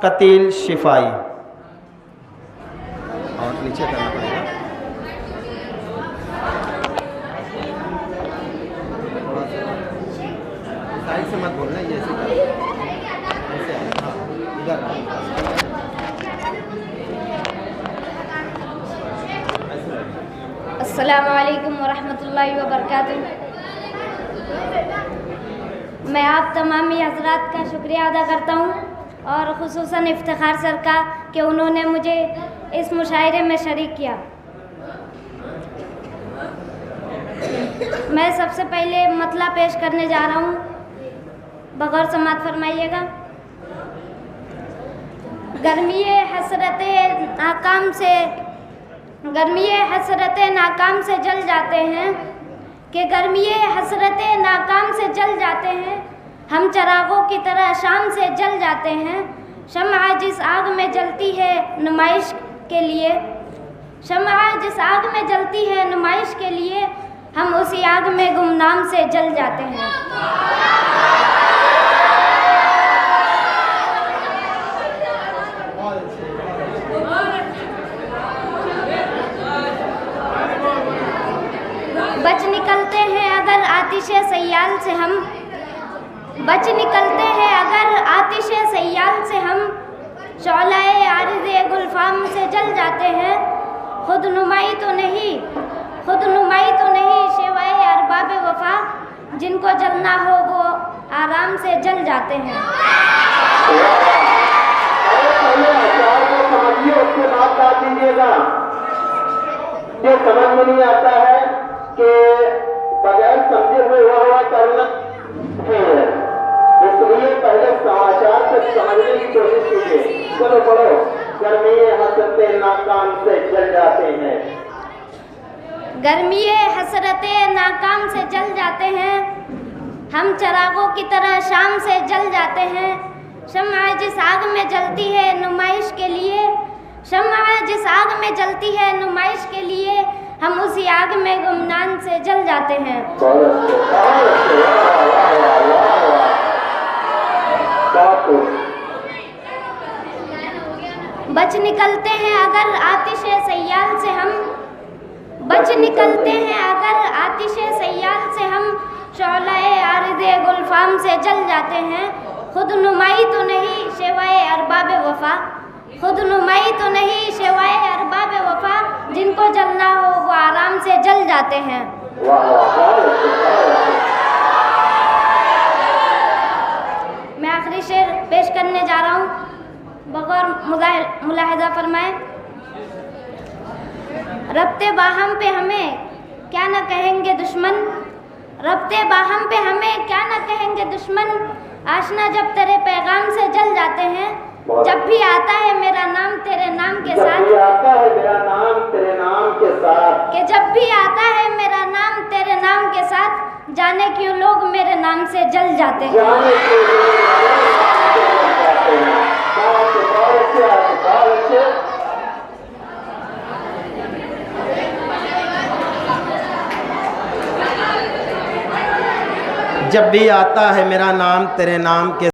कतील शिफाई। और नीचे करना पड़ेगा, साइड से मत बोलना, ये ऐसे कर, ऐसे आए, हाँ इधर आओ। अस्सलामु अलैकुम वरहमतुल्लाहि वबरकातुहू। मैं आप तमामी हज़रात का शुक्रिया अदा करता हूँ और ख़ुसूसन इफ्तिखार सर का कि उन्होंने मुझे इस मुशायरे में शरीक किया। मैं सबसे पहले मतला पेश करने जा रहा हूँ, बगौर समात फरमाइएगा। गर्मी हसरते नाकाम से जल जाते हैं कि गर्मी हसरते नाकाम से जल जाते हैं। हम चरागों की तरह शाम से जल जाते हैं। शम्आ जिस आग में जलती है नुमाइश के लिए, शम्आ जिस आग में जलती है नुमाइश के लिए, हम उसी आग में गुमनाम से जल जाते हैं। बच निकलते हैं अगर आतिशे सयाल से हम, बच निकलते हैं अगर आतिशे सयाल से हम, शौलाए आरिज़े गुलफाम से जल जाते हैं। खुद नुमाई तो नहीं शेवाए अरबाब वफा, जिनको जलना हो वो आराम से जल जाते हैं। उसके बाद बात दीजिएगा। ये समझ में नहीं आता है कि बगैर समझे हुए हुआ करना है, इसलिए पहले समाचार को समझने की कोशिश कीजिए। चलो पढ़ो। गर्मी हसरते नाकाम से जल जाते हैं, गर्मी हसरते नाकाम से जल जाते हैं। हम चरागों की तरह शाम से जल जाते हैं। शम्आ जिस आग में जलती है नुमाइश के लिए, शम्आ जिस आग में जलती है नुमाइश के लिए, हम उसी आग में गुमनाम से जल जाते हैं। बच निकलते हैं अगर आतिशे सयाल से हम, बच निकलते हैं अगर आतिशे सयाल से हम, शौलाए आरिज़े गुलफाम से जल जाते हैं। खुद नुमाई तो नहीं शेवाए अरबाब वफा, खुद नुमाई तो नहीं शेवाए अरबाब वफा, जिनको जलना हो वो आराम से जल जाते हैं। मैं आखिरी शेर पेश करने जा रहा हूँ, बगौर मुलाहिज़ा फरमाए। रब्ते बाहम पे हमें क्या न कहेंगे दुश्मन, रब्ते बाहम पे हमें क्या न कहेंगे दुश्मन, आशना जब तेरे पैगाम से जल जाते हैं। जब भी आता है मेरा नाम तेरे नाम के साथ, जब भी आता है मेरा नाम तेरे नाम के साथ, कि जब भी आता है मेरा नाम तेरे नाम के साथ, जाने क्यों लोग मेरे नाम से जल जाते हैं। जब भी आता है मेरा नाम तेरे नाम के